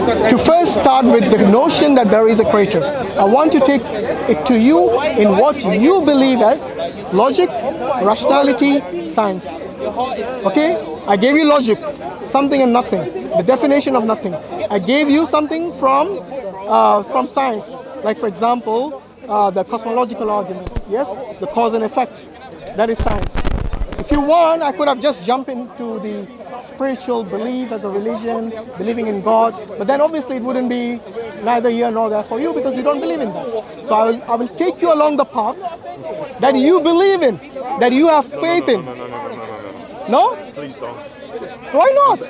To first start with the notion that there is a creator. I want to take it to you in what you believe as logic, rationality, science. Okay? I gave you logic, something and nothing, the definition of nothing. I gave you something from science, like for example, the cosmological argument. Yes, the cause and effect. That is science. If you want, I could have just jumped into the spiritual belief as a religion, believing in God, but then obviously it wouldn't be neither here nor there for you because you don't believe in that. So I will take you along the path that you believe in, that you have faith in. No? Please don't. Why not?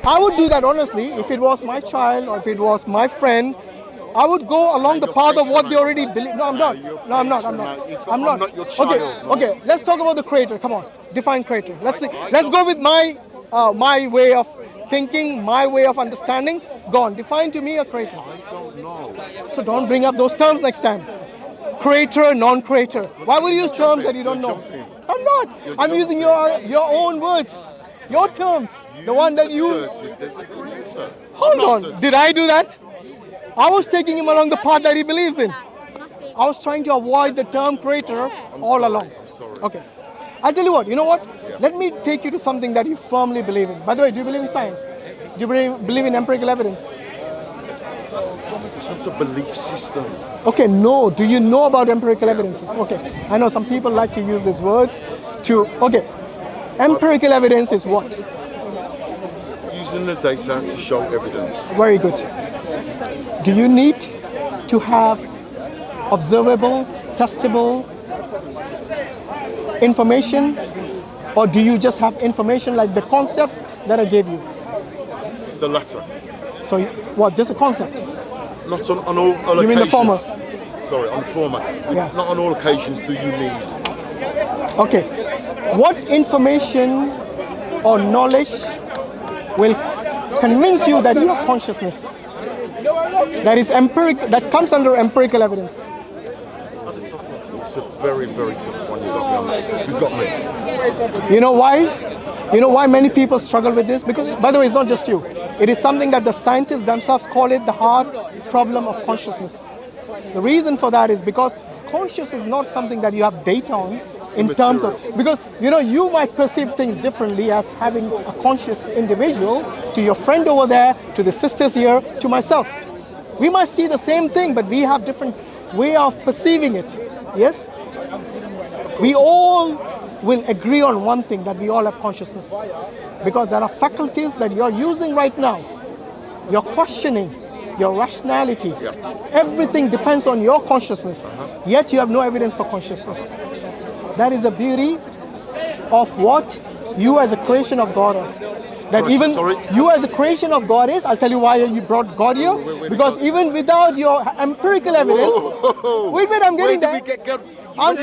I would do that honestly. If it was my child or if it was my friend, I would go along the path of what they already believe. No, I'm not. No, I'm not. I'm not. Okay. Let's talk about the creator. Come on. Define creator. Let's go with my way of thinking, my way of understanding. Go on. Define to me a creator. I don't know. So don't bring up those terms next time. Creator, non-creator. Why would you use terms that you don't know? I'm not. I'm using your own words, your terms. The one that you. There's a creator. Hold on. Did I do that? I was taking him along the path that he believes in. I was trying to avoid the term creator all along. I'm sorry. Okay. I'll tell you what, you know what? Yeah. Let me take you to something that you firmly believe in. By the way, do you believe in science? Do you believe in empirical evidence? It's not a belief system. Okay, no. Do you know about empirical evidences? Okay. I know some people like to use these words to... Okay. Empirical evidence is what? Using the data to show evidence. Very good. Do you need to have observable, testable information, or do you just have information like the concepts that I gave you? The latter. So what, just a concept? Not on all occasions. You mean the former? Sorry, on the former. Yeah. Not on all occasions do you need. Okay. What information or knowledge will convince you that you have consciousness? That is empirical, that comes under empirical evidence. It's a very, very tough one. You got me. You know why? You know why many people struggle with this? Because, by the way, it's not just you. It is something that the scientists themselves call it the hard problem of consciousness. The reason for that is because consciousness is not something that you have data on in terms of, because you might perceive things differently as having a conscious individual to your friend over there, to the sisters here, to myself. We might see the same thing, but we have different way of perceiving it. Yes? We all will agree on one thing, that we all have consciousness. Because there are faculties that you're using right now. You're questioning your rationality. Yes. Everything depends on your consciousness. Yet you have no evidence for consciousness. That is the beauty of what you as a creation of God are. That even you as a creation of God is. I'll tell you why you brought God here. Because even without your empirical evidence, wait, I'm getting there. I'm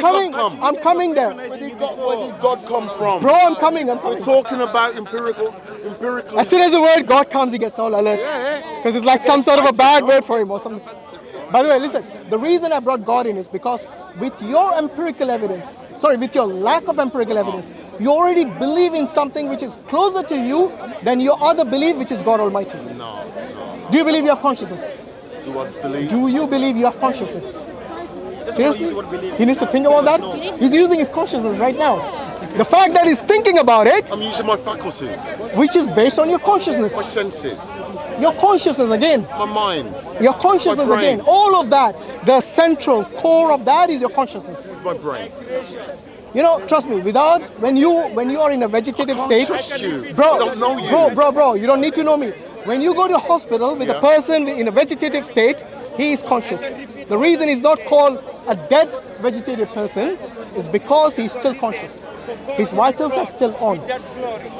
coming there. Where did God come from? Bro, I'm coming. We're talking about empirical. As soon as the word God comes, he gets all alert. Because it's like some sort of a bad word for him or something. By the way, listen, the reason I brought God in is because with your empirical evidence, with your lack of empirical evidence, you already believe in something which is closer to you than your other belief, which is God Almighty. No. Do you believe you have consciousness? Do I believe? Do you believe you have consciousness? Seriously? He needs to think about that? He's using his consciousness right now. The fact that he's thinking about it... I'm using my faculties. Which is based on your consciousness. My senses. Your consciousness again. My mind. Your consciousness again. All of that. The central core of that is your consciousness. It's my brain. Trust me, when you are in a vegetative state... Trust you. Bro, I don't know you. Bro, you don't need to know me. When you go to a hospital with a person in a vegetative state, he is conscious. The reason he's not called a dead vegetative person is because he's still conscious. His vitals are still on.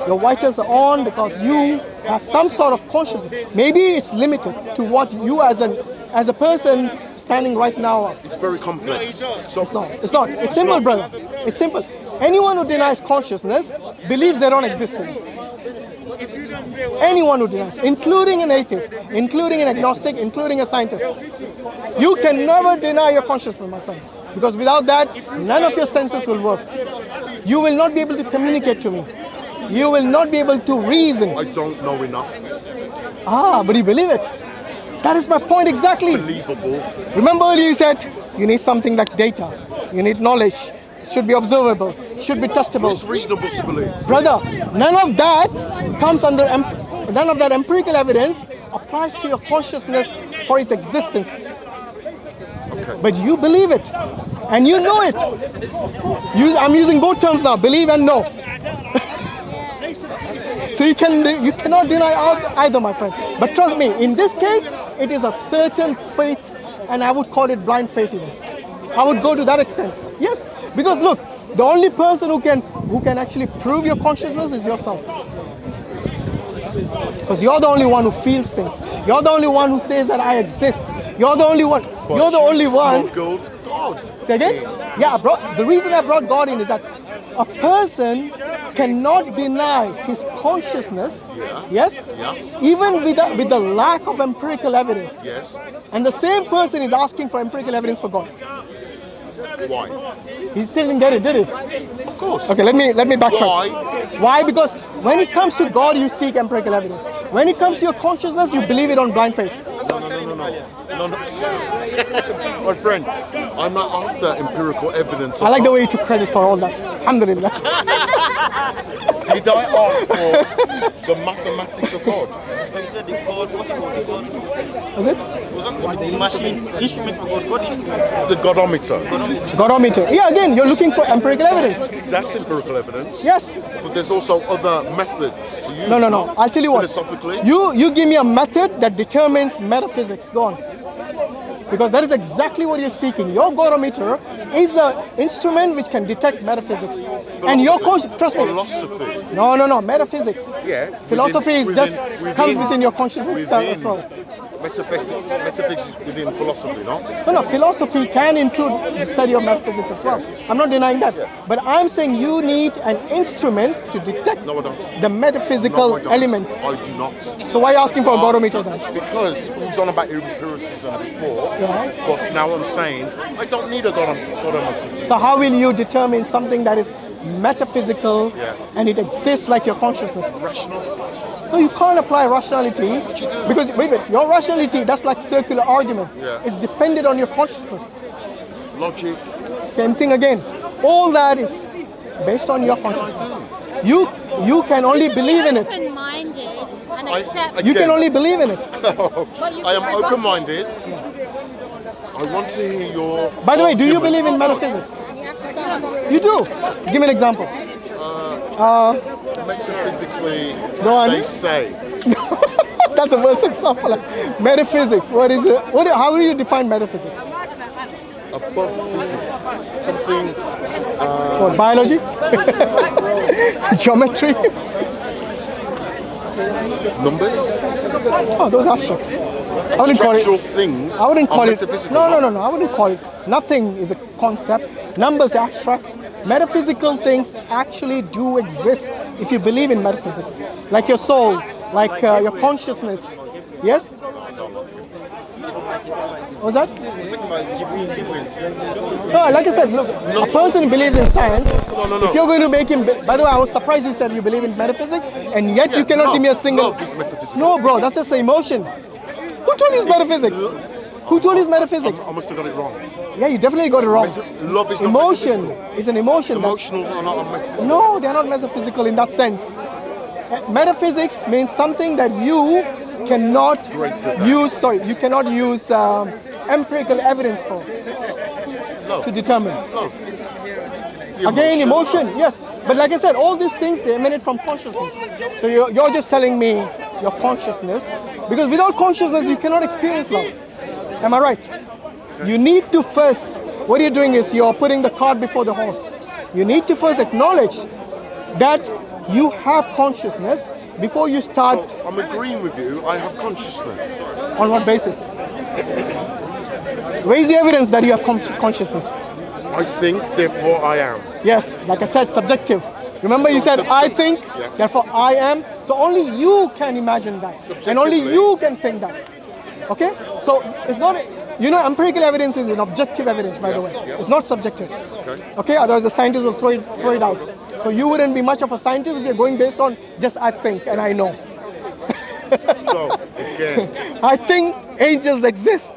Your vitals are on because you have some sort of consciousness. Maybe it's limited to what you as a person standing right now are. It's very complex. It's not. It's simple, brother. It's simple. Anyone who denies consciousness believes their own existence. Anyone who denies, including an atheist, including an agnostic, including a scientist. You can never deny your consciousness, my friends. Because without that, none of your senses will work. You will not be able to communicate to me. You will not be able to reason. I don't know enough. Ah, but you believe it. That is my point exactly. Believable. Remember earlier you said you need something like data. You need knowledge. It should be observable. Should be testable. It's reasonable to believe. Brother, none of that comes under, none of that empirical evidence applies to your consciousness for its existence. Okay. But you believe it, and you know it. I'm using both terms now, believe and know. So you cannot deny either, my friend. But trust me, in this case, it is a certain faith, and I would call it blind faith even. I would go to that extent. Yes, because look, the only person who can actually prove your consciousness is yourself. Because you're the only one who feels things. You're the only one who says that I exist. You're the only one. But you're the only one. God. Say again? Yeah, the reason I brought God in is that a person cannot deny his consciousness. Yeah. Yes. Yeah. Even with the lack of empirical evidence. Yes. And the same person is asking for empirical evidence for God. Why? He still didn't get it, did he? Of course. Okay, let me backtrack. Why? Why? Because when it comes to God, you seek empirical evidence. When it comes to your consciousness, you believe it on blind faith. No. My friend, I'm not after empirical evidence. I like the way you took credit for all that. Alhamdulillah. Did I ask for the mathematics of God? When you said the God, what's it called? The God? Was it? Was that called the machine? Instrument for God? God instrument? The godometer. Godometer. Yeah, again, you're looking for empirical evidence. That's empirical evidence. Yes. But there's also other methods to use. No. I'll tell you what. Philosophically. You give me a method that determines metaphysics. Go on. Because that is exactly what you're seeking. Your godometer is the instrument which can detect metaphysics. And your trust me. Philosophy. No. Metaphysics. Yeah. Philosophy comes within your consciousness as well. Metaphysics within philosophy, no? No, philosophy can include the study of metaphysics as well. I'm not denying that. But I'm saying you need an instrument to detect the metaphysical elements. I do not. So why are you asking for a godometer then? Because we was on about empiricism before, Yeah. but now I'm saying I don't need a godometer. So how will you determine something that is metaphysical and it exists like your consciousness? Rational. No, you can't apply rationality because wait, your rationality, that's like circular argument. Yeah. It's dependent on your consciousness. Logic. Same thing again. All that is based on your consciousness. You can only believe in it. Open-minded and accept. You can only believe in it. I am open-minded. I want to hear your. By the way, do you believe in metaphysics? You do. Give me an example. Metaphysically, Go on. they say. That's the worst example. Metaphysics. What is it? How do you define metaphysics? Above physics. Something. What, biology? Geometry? Numbers. Oh, those are abstract. I wouldn't call it. Things. I wouldn't call it. Metaphysical. No. I wouldn't call it. Nothing is a concept. Numbers are abstract. Metaphysical things actually do exist if you believe in metaphysics, like your soul, like your consciousness. Yes. What's that? No, like I said, look, a person believes in science. No. If you're going to make him, by the way, I was surprised you said you believe in metaphysics, and yet you cannot give me a single. Love is metaphysical. No, bro, that's just the emotion. Who told you it's metaphysics? Who told you it's metaphysics? I must have got it wrong. Yeah, you definitely got it wrong. Love is not Emotion metaphysical. is an emotion. Emotional are not metaphysical. No, they're not metaphysical in that sense. Metaphysics means something that you cannot use. Sorry, you cannot use empirical evidence for to determine. Love. Again, emotion, yes. But like I said, all these things they emanate from consciousness. So you're just telling me your consciousness, because without consciousness you cannot experience love. Am I right? You need to first. What you're doing is you're putting the cart before the horse. You need to first acknowledge that you have consciousness before you start. So I'm agreeing with you. I have consciousness. On what basis? Raise the evidence that you have consciousness. I think, therefore I am. Yes, like I said, subjective. Remember you said I think, therefore I am. So only you can imagine that. And only you can think that. Okay? So it's not, empirical evidence is an objective evidence, by the way. It's not subjective. Okay? Otherwise the scientists will throw it out. So you wouldn't be much of a scientist if you're going based on just I think and I know. So, again, I think angels exist.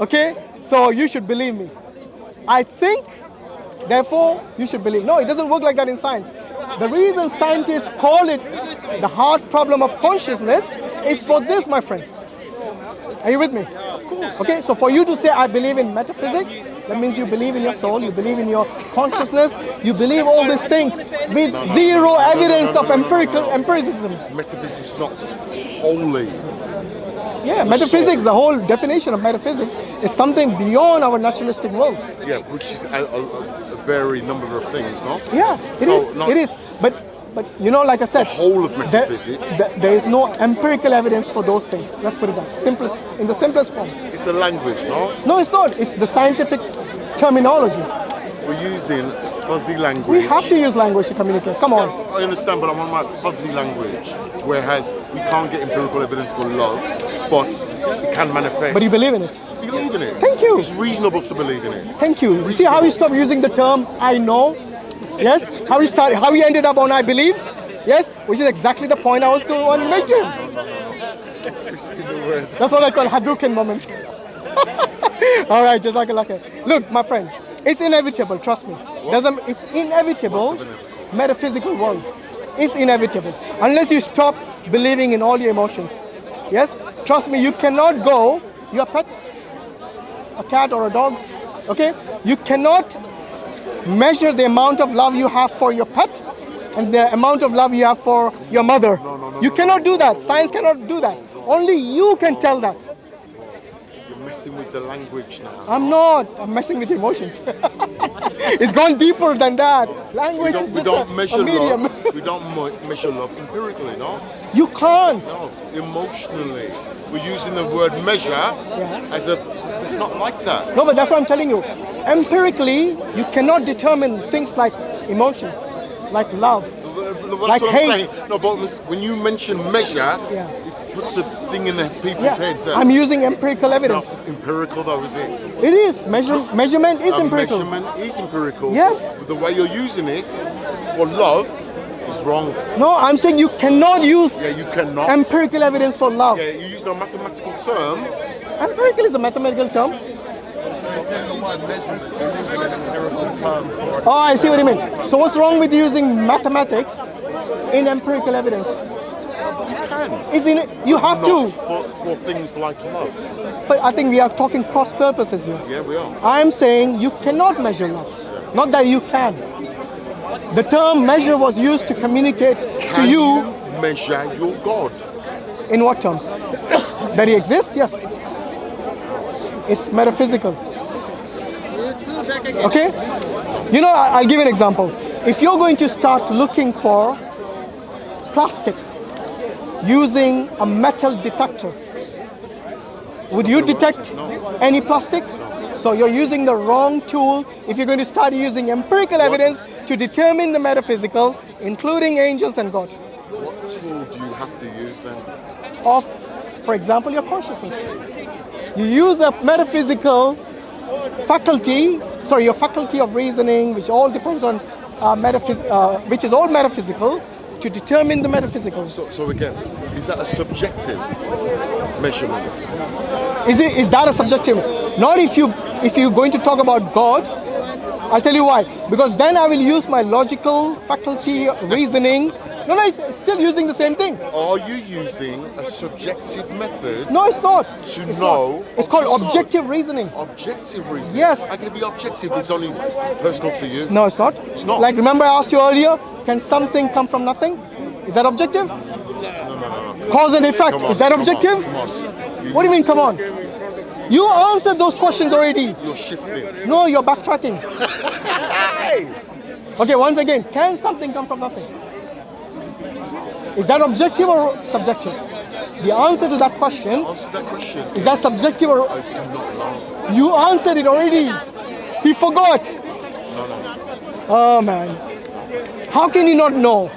Okay? So you should believe me. I think, therefore, you should believe. No, it doesn't work like that in science. The reason scientists call it the hard problem of consciousness is for this, my friend. Are you with me? Of course. Okay, so for you to say, I believe in metaphysics, that means you believe in your soul, you believe in your consciousness, you believe all these things with zero evidence of empiricism. metaphysics is not holy. Yeah, metaphysics, the whole definition of metaphysics is something beyond our naturalistic world. Yeah, which is a very number of things, no? Yeah, it So is. not- It is. But you know, like I said, The whole of metaphysics. there is no empirical evidence for those things. Let's put it that simplest, in the simplest form. It's the language, no? No, it's not. It's the scientific terminology. We're using fuzzy language. We have to use language to communicate. Come on. I understand, but I'm on my fuzzy language, whereas we can't get empirical evidence for love, but it can manifest. But you believe in it. We believe in it. Thank you. It's reasonable to believe in it. Thank you. You see how you stop using the term "I know"? Yes. How you started? How you ended up on "I believe"? Yes. Which is exactly the point I was going to make to him. Twisting the word. That's what I call Hadouken moment. All right, Jazakallah khair. Look, my friend, it's inevitable. Trust me. It's inevitable. Metaphysical world. It's inevitable unless you stop believing in all your emotions. Yes. Trust me. You cannot go. Your pets, a cat or a dog. Okay. You cannot measure the amount of love you have for your pet and the amount of love you have for your mother. You cannot do that. Science cannot do that. Only you can tell that. You're messing with the language now. I'm not. I'm messing with emotions. It's gone deeper than that. Language is We just don't a measure medium. love. We don't measure love empirically, no? You can't. No, emotionally. We're using the word measure as a. It's not like that. No, but that's what I'm telling you. Empirically, you cannot determine things like emotions, like love. That's Like what hate. I'm saying. No, but when you mention measure, Yeah. it puts a thing in the people's Yeah. heads. That I'm using empirical it's evidence. not empirical, though, is it? It is. Measurement is empirical. Measurement is empirical. Yes. But the way you're using it for love is wrong. No, I'm saying you cannot use Yeah, you cannot. empirical evidence for love. Yeah, you're using a mathematical term. Empirical is a mathematical term. Oh, I see what you mean. So what's wrong with using mathematics in empirical evidence? Is in it, you have Not to. for things like love. But I think we are talking cross purposes here. Yeah, we are. I am saying you cannot measure love. Not that you can. The term measure was used to communicate to Can you measure your God? in what terms? That he exists? Yes. It's metaphysical. Okay? You know, I'll give you an example. If you're going to start looking for plastic using a metal detector, would you detect any plastic? So you're using the wrong tool if you're going to start using empirical evidence to determine the metaphysical, including angels and God. What tool do you have to use then? Of, for example, your consciousness. You use a metaphysical faculty, your faculty of reasoning, which all depends on which is all metaphysical, to determine the metaphysical. So again, is that a subjective measurement? Is that a subjective? Not if you're going to talk about God. I'll tell you why. Because then I will use my logical faculty, reasoning. No, it's still using the same thing. Are you using a subjective method No, it's not. to It's know? not. It's called objective reasoning. Objective reasoning? Yes. How can it be objective? It's only personal to you. No, it's not. It's not. Like, remember I asked you earlier, can something come from nothing? Is that objective? No. Cause and effect, Come on, is that come on, objective? come on. What do you mean, come on? You answered those questions already. You're shifting. No, you're backtracking. Okay, once again, can something come from nothing? Is that objective or subjective? The answer to that question, Answer that question. is that subjective or... I do not know. You answered it already. He forgot. No. Oh, man. How can you not know?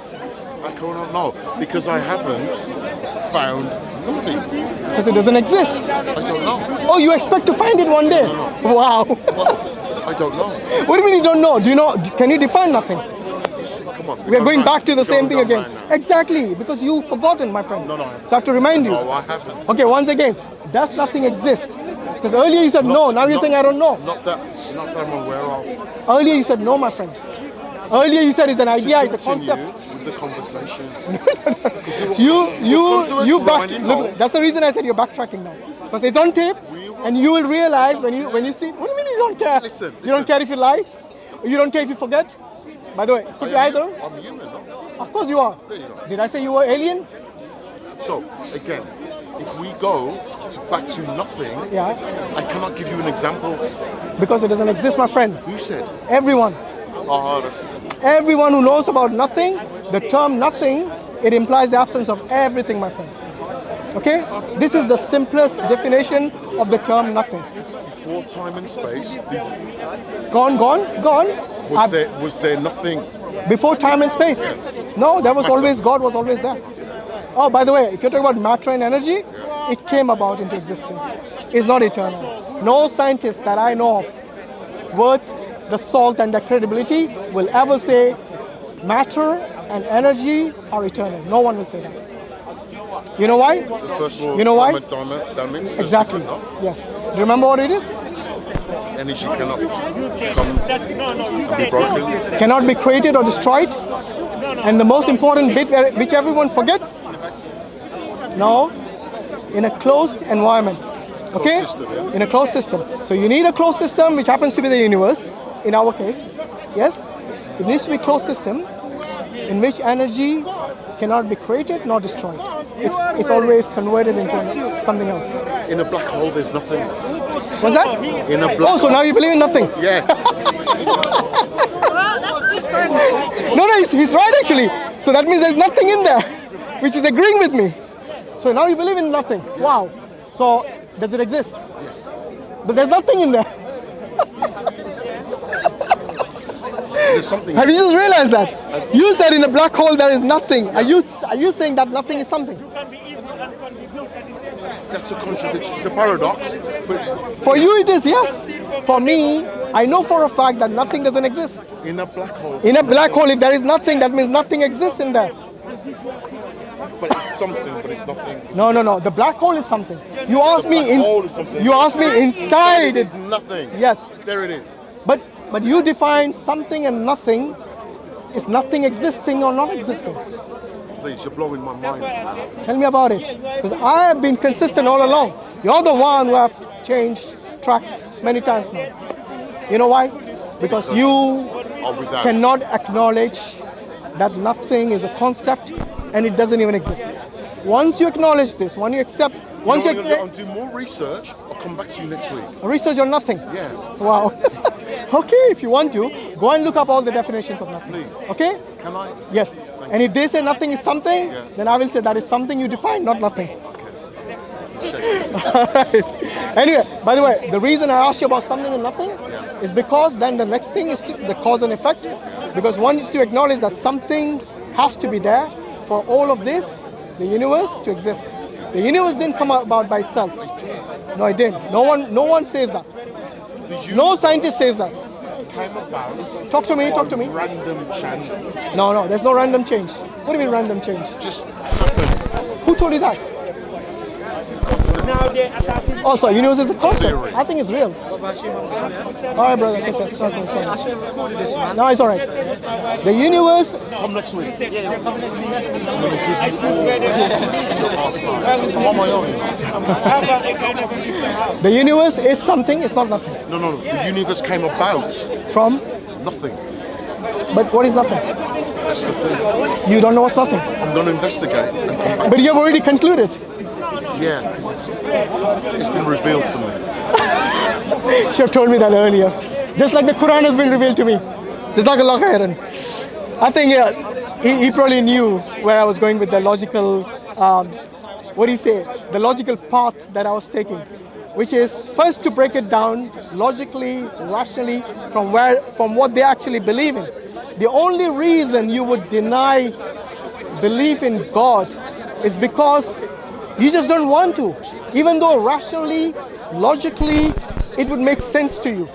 I cannot know because I haven't found nothing. Because it doesn't exist. I don't know. Oh, you expect to find it one day? Wow. Well, I don't know. What do you mean you don't know? Do you know? Can you define nothing? come on. We are going back to the same thing Going again. down right now. Exactly, because you've forgotten, my friend. No, I haven't. So I have to remind you. No, I haven't. Okay, once again, does nothing exist? Because earlier you said no, now you're saying I don't know. Not that I'm aware of. Earlier you said no, my friend. Earlier you said it's an idea, it's a Continue concept. with the conversation. You back. Look, that's the reason I said you're backtracking now. Because it's on tape, and you will realize when you see. What do you mean you don't care? Listen. You don't care if you lie? You don't care if you forget? By the way, could be either. I'm human, no? Of course you are. There you go. Did I say you were alien? So, again, if we go back to nothing, Yeah. I cannot give you an example. Because it doesn't exist, my friend. Who said? Everyone. Oh, that's Everyone who knows about nothing, the term nothing, it implies the absence of everything, my friend. Okay? This is the simplest definition of the term nothing. before time and space. Gone. Was there nothing? Before time and space? No, there was Matter. always, God was always there. Oh, by the way, if you're talking about matter and energy, it came about into existence. It's not eternal. No scientist that I know of worth the salt and the credibility will ever say matter and energy are eternal. No one will say that. You know why? The first law You know why? of thermodynamics says Exactly. no, Yes. Do you remember what it is? energy cannot be broken. Cannot be created or destroyed. And the most important bit which everyone forgets, no, in a closed environment. Okay? Closed system, yeah. In a closed system. So you need a closed system which happens to be the universe, in our case. Yes? It needs to be a closed system in which energy cannot be created nor destroyed. It's always converted into something else. In a black hole, there's nothing. What's that? In a black Oh, so now you believe in nothing? Yes. Well, that's good progress. No, he's right actually. So that means there's nothing in there, which is agreeing with me. So now you believe in nothing. Wow. So does it exist? Yes. But there's nothing in there. There's something. Have you just realized that? You said in a black hole there is nothing. Are you saying that nothing is something? That's a contradiction. It's a paradox. But For you it is yes. For me, I know for a fact that nothing doesn't exist. in a black hole. In a black hole, if there is nothing, that means nothing exists in there. But it's something, but it's nothing. No. The black hole is something. You asked black me hole is something. You asked me inside it. It's nothing. Yes. There it is. But you define something and nothing. Is nothing existing or not existing? Please, you're blowing my mind. Tell me about it. Because I have been consistent all along. You're the one who have changed tracks many times now. You know why? Because you Or without. cannot acknowledge that nothing is a concept and it doesn't even exist. Once you acknowledge this, once you accept, once you I'll do more research. I'll come back to you next week. research on nothing. Yeah. Wow. Okay, if you want to, go and look up all the definitions of nothing. Please. Okay? Can I? Yes. And if they say nothing is something, Yeah. then I will say that is something you define, not nothing. Okay. Alright. Anyway, by the way, the reason I asked you about something and nothing is because then the next thing is the cause and effect. Because once you acknowledge that something has to be there for all of this, the universe to exist. The universe didn't come about by itself. No, it didn't. No one says that. No scientist says that. Came about. Talk to me. Random chance. No, there's no random change. What do you mean random change? Just happened. Who told you that? Oh, so universe is a concept. I think it's real. All right, brother. No, it's all right. The universe. Come next week. I'm on my own. The universe is something. It's not nothing. No. The universe came about. From. Nothing. But what is nothing? That's the thing. You don't know what's nothing. I'm going to investigate and come back. But you have already concluded. Yeah, because it's been revealed to me. You have told me that earlier. Just like the Quran has been revealed to me. Jazakallah khairan. I think he probably knew where I was going with the logical, what do you say, the logical path that I was taking, which is first to break it down logically, rationally, from what they actually believe in. The only reason you would deny belief in God is because you just don't want to, even though rationally, logically, it would make sense to you.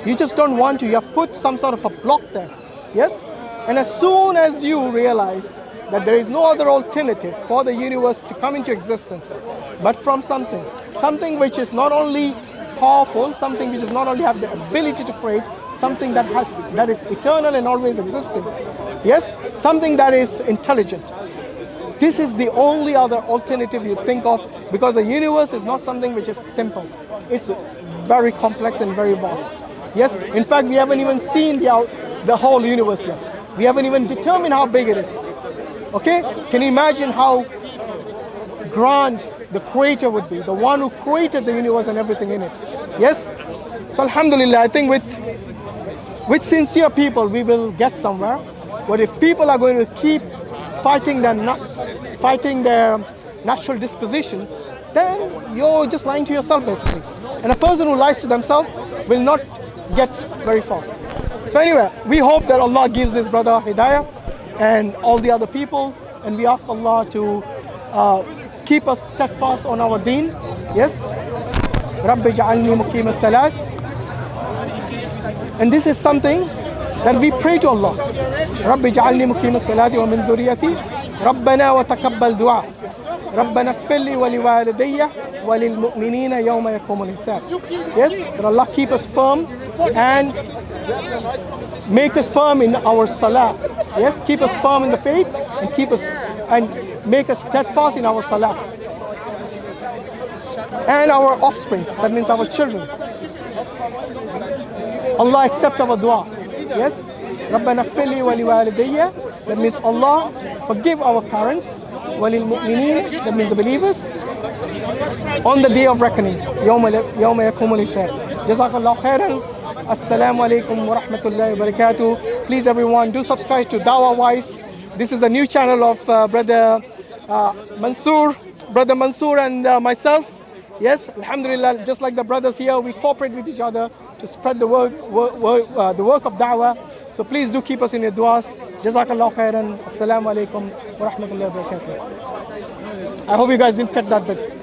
You just don't want to. You have put some sort of a block there. Yes? And as soon as you realize that there is no other alternative for the universe to come into existence, but from something which is not only powerful, something which does not only have the ability to create, something that is eternal and always existent. Yes, something that is intelligent. This is the only other alternative you think of, because the universe is not something which is simple. It's very complex and very vast. Yes, in fact, we haven't even seen the whole universe yet. We haven't even determined how big it is. Okay, can you imagine how grand the creator would be, the one who created the universe and everything in it? Yes, so alhamdulillah, I think with sincere people we will get somewhere. But if people are going to keep fighting their nuts, fighting their natural disposition, then you're just lying to yourself basically. And a person who lies to themselves will not get very far. So anyway, we hope that Allah gives this brother hidayah and all the other people, and we ask Allah to keep us steadfast on our deen. Yes, Rabbi ja'alni muqim as-salat. And this is something that we pray to Allah. Rabbi ja'alni muqim as-salati wa min dhurriyyati Rabbana wa taqabbal du'a. Rabbana ighfir li wa liwalidayya wa lil mu'minina yawma yaqumul hisab. Yes, that Allah keep us firm and make us firm in our salah. Yes, keep us firm in the faith and keep us and make us steadfast in our salah. And our offspring, that means our children. Allah accept our dua. Yes, Rabbana ighfir li wa liwalidayya, that means Allah forgive our parents. Walil mu'mineen, that means the believers, on the day of reckoning. Yawma yaqumul hisab. Jazakallahu khairan. Assalamu alaikum wa rahmatullahi wa barakatuh. Please everyone, do subscribe to Dawah Wise. This is the new channel of Brother Mansoor and myself. Yes, alhamdulillah, just like the brothers here, we cooperate with each other to spread the work of da'wah. So please do keep us in your du'as. Jazakallah khairan. Assalamu alaikum wa rahmatullahi wa barakatuh. I hope you guys didn't catch that bit.